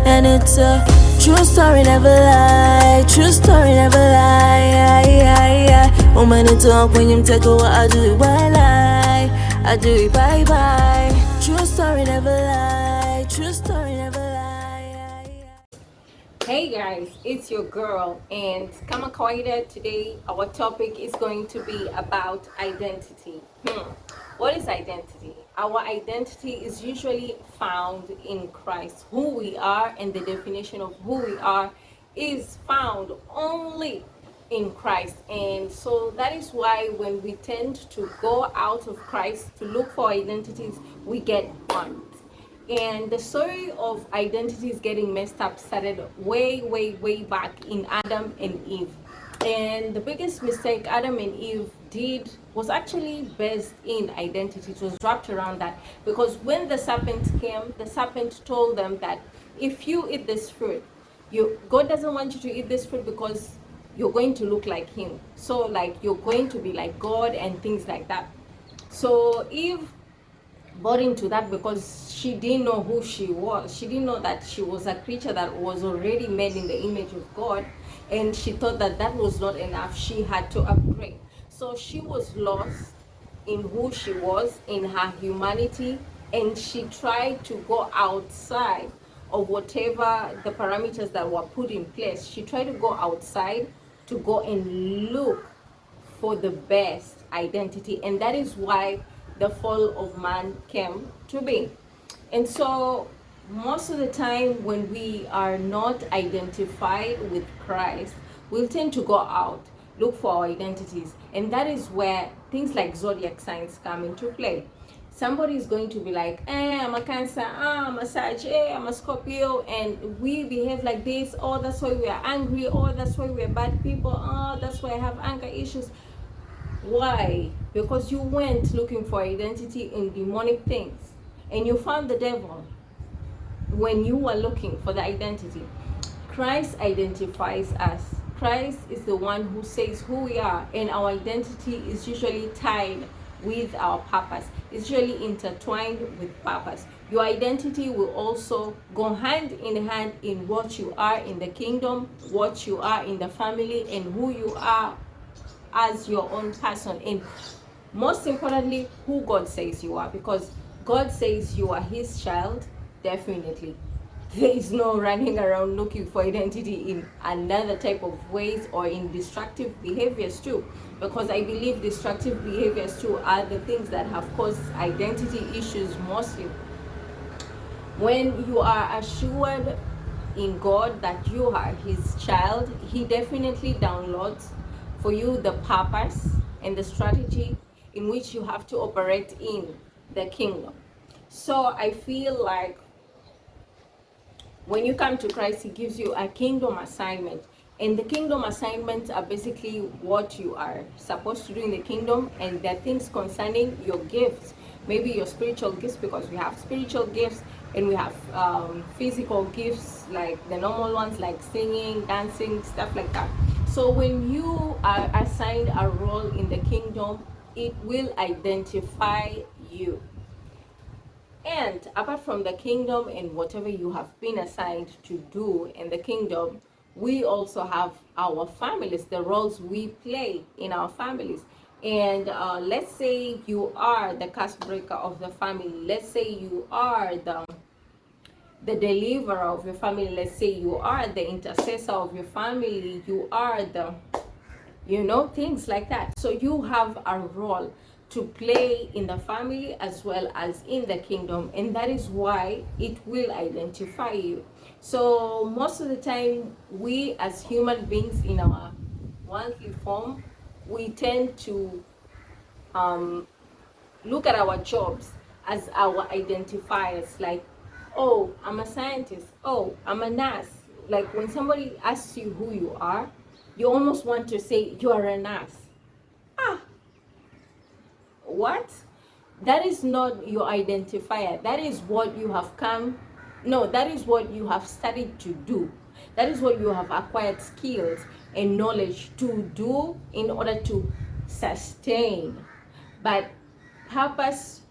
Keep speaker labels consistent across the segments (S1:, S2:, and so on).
S1: And it's a true story, never lie. True story, never lie. Woman, it's talk when you take over. I do it while I do it bye bye. True story, never lie. True story, never lie.
S2: Hey guys, it's your girl and Kama Kawaida. Today our topic is going to be about identity. What is identity? Our identity is usually found in Christ. Who we are and the definition of who we are is found only in Christ. And so that is why when we tend to go out of Christ to look for identities, we get burned. And the story of identities getting messed up started way back in Adam and Eve. And the biggest mistake Adam and Eve did was actually based in identity. It was wrapped around that. Because when the serpent came, the serpent told them that if you eat this fruit, God doesn't want you to eat this fruit because you're going to look like him. So like you're going to be like God and things like that. So Eve bought into that because she didn't know who she was. She didn't know that she was a creature that was already made in the image of God, and she thought that that was not enough. She had to upgrade. So she was lost in who she was, in her humanity, and she tried to go outside of whatever the parameters that were put in place. She tried to go outside to go and look for the best identity, and that is why the fall of man came to be. And so most of the time when we are not identified with Christ, we'll tend to go out, look for our identities, and that is where things like zodiac signs come into play. Somebody is going to be like, I'm a Cancer, I'm a Sag, I'm a Scorpio, and we behave like this. Oh, that's why we are angry. Oh, that's why we're bad people. Oh, that's why I have anger issues. Why? Because you went looking for identity in demonic things, and you found the devil when you were looking for the identity. Christ identifies us. Christ is the one who says who we are, and our identity is usually tied with our purpose. It's usually intertwined with purpose. Your identity will also go hand in hand in what you are in the kingdom, what you are in the family, and who you are as your own person, and most importantly, who God says you are, because God says you are his child. Definitely there is no running around looking for identity in another type of ways or in destructive behaviors too, because I believe destructive behaviors too are the things that have caused identity issues mostly. When you are assured in God that you are his child, he definitely downloads for you the purpose and the strategy in which you have to operate in the kingdom. So I feel like when you come to Christ, he gives you a kingdom assignment. And the kingdom assignments are basically what you are supposed to do in the kingdom, and the things concerning your gifts, maybe your spiritual gifts, because we have spiritual gifts and we have physical gifts, like the normal ones, like singing, dancing, stuff like that. So when you are assigned a role in the kingdom, it will identify you. And apart from the kingdom and whatever you have been assigned to do in the kingdom, we also have our families, the roles we play in our families. And let's say you are the curse breaker of the family. Let's say you are the deliverer of your family. Let's say you are the intercessor of your family. You are the, things like that. So you have a role to play in the family as well as in the kingdom, and that is why it will identify you. So most of the time, we as human beings in our worldly form, we tend to look at our jobs as our identifiers, like, oh, I'm a scientist, oh, I'm a nurse. Like when somebody asks you who you are, you almost want to say you are a nurse. What? That is not your identifier. That is what you have come, no, that is what you have studied to do. That is what you have acquired skills and knowledge to do in order to sustain. But purpose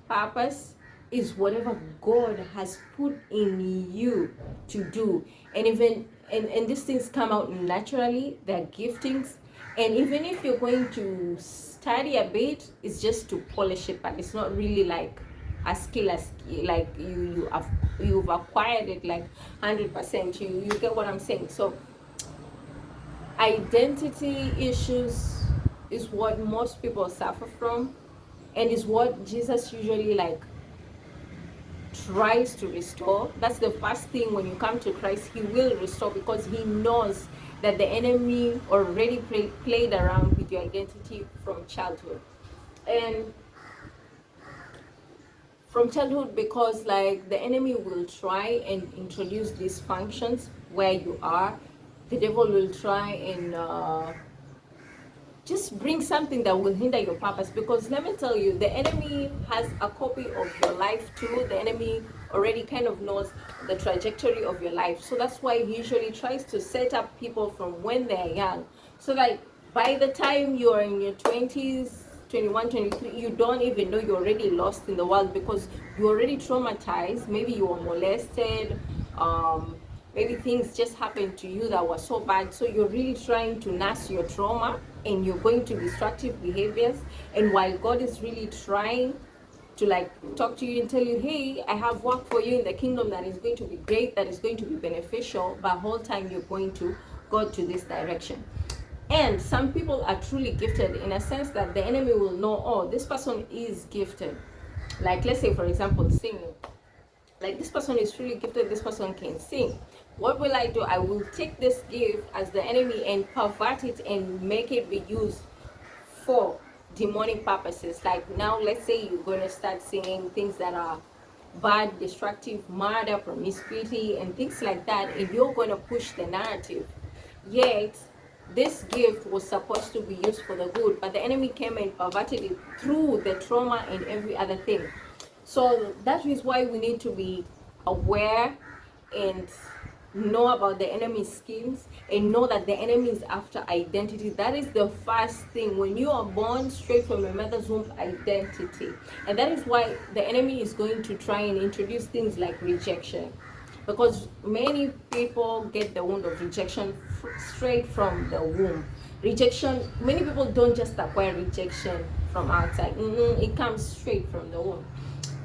S2: is whatever God has put in you to do. And even and these things come out naturally, they're giftings. And even if you're going to study a bit, it's just to polish it, but it's not really like a skill as like you've acquired it like 100%. You get what I'm saying? So identity issues is what most people suffer from, and is what Jesus usually like tries to restore. That's the first thing. When you come to Christ, he will restore, because he knows that the enemy already played around with your identity from childhood. And from childhood, because like the enemy will try and introduce these functions where you are. The devil will try and just bring something that will hinder your purpose, because let me tell you, the enemy has a copy of your life too. The enemy already kind of knows the trajectory of your life, so that's why he usually tries to set up people from when they're young, so like by the time you're in your 20s, 21, 23, you don't even know you're already lost in the world, because you're already traumatized. Maybe you were molested, maybe things just happened to you that were so bad, so you're really trying to nurse your trauma, and you're going to destructive behaviors. And while God is really trying to like talk to you and tell you, hey, I have work for you in the kingdom that is going to be great, that is going to be beneficial, but whole time you're going to go to this direction. And some people are truly gifted in a sense that the enemy will know, oh, this person is gifted. Like, let's say, for example, singing. Like, this person is truly gifted, this person can sing. What will I do? I will take this gift as the enemy and pervert it and make it be used for demonic purposes. Like, now, let's say you're going to start singing things that are bad, destructive, murder, promiscuity, and things like that, and you're going to push the narrative. Yet, this gift was supposed to be used for the good, but the enemy came and perverted it through the trauma and every other thing. So that is why we need to be aware and know about the enemy's schemes, and know that the enemy is after identity. That is the first thing. When you are born straight from your mother's womb, identity. And that is why the enemy is going to try and introduce things like rejection, because many people get the wound of rejection straight from the womb. Rejection, many people don't just acquire rejection from outside. It comes straight from the womb.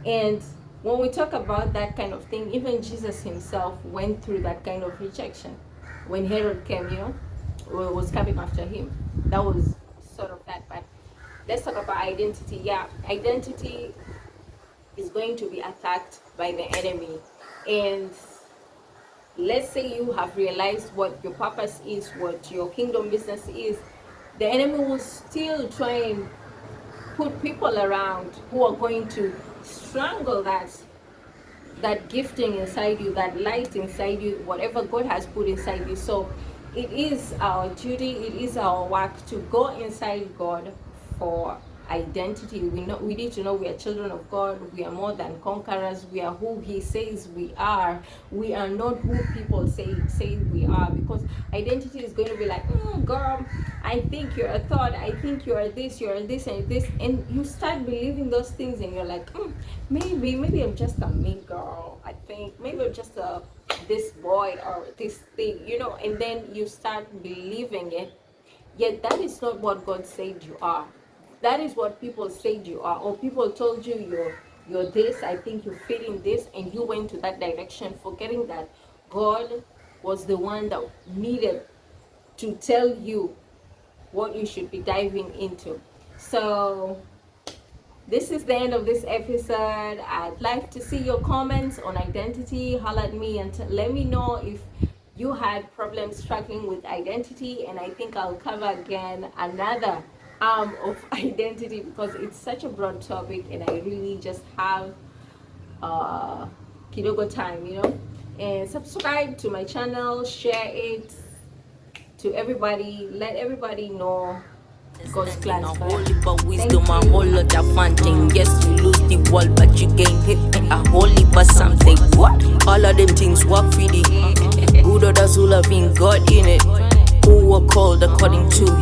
S2: And when we talk about that kind of thing, even Jesus himself went through that kind of rejection. When Herod came, was coming after him. That was sort of that. But let's talk about identity. Yeah, identity is going to be attacked by the enemy. And let's say you have realized what your purpose is, what your kingdom business is, the enemy will still try and put people around who are going to strangle that gifting inside you, that light inside you, whatever God has put inside you. So it is our duty, it is our work to go inside God for identity. We need to know we are children of God. We are more than conquerors. We are who he says we are. We are not who people say we are, because identity is going to be like, girl, I think you're a thought, I think you are this and this, and you start believing those things, and you're like, maybe I'm just a mean girl. I think maybe I'm just this boy or this thing, and then you start believing it. Yet that is not what God said you are. That is what people said you are, or people told you you're this, I think you fit in this, and you went to that direction, forgetting that God was the one that needed to tell you what you should be diving into. So this is the end of this episode. I'd like to see your comments on identity. Holler at me and let me know if you had problems struggling with identity, and I think I'll cover again another arm of identity, because it's such a broad topic and I really just have kidogo time, and subscribe to my channel, share it to everybody, let everybody know God's plans.
S1: A whole heap of wisdom, a whole lot of fun thing. Yes, you lose the world, but you gain hit a whole heap of something. What? All of them things work for the good others who loving God in it, who were called according to